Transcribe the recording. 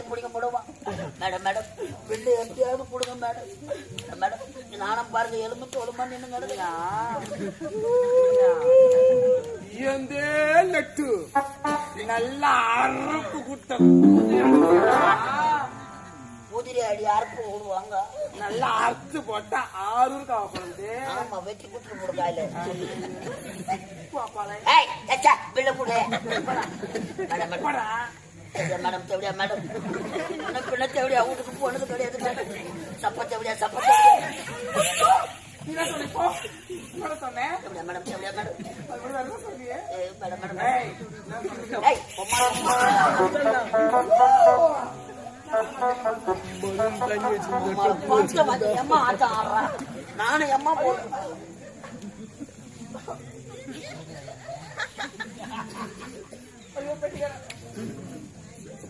பிடிக்க போடுவான். Madam madam bill எப்படியாவது கொடுங்க மேடம். மேடம் நானும் பாருங்க எலும்பு தோலுமா நின்று கிடக்குறா. லட்டு நல்லா அறுப்பு கூட்டம் குதிரை அடி அறுப்பு விடுவாங்க. நல்லா அறுத்து போட்டா 6 காவப்படுது. ஆமா வெட்டி குட்டு போடுக்காயில பிள்ளை கூட மேடம் மேடம் தேவையா மேடம் பிள்ளை தேவையா வீட்டுக்கு போனது கிடையாது மேடம். சப்ப தேவையா சப்ப தேவையா சொன்னேன் மேடம் தேவையா மேடம் மேடம் மேடம் நானும் அம்மா போடுறேன்.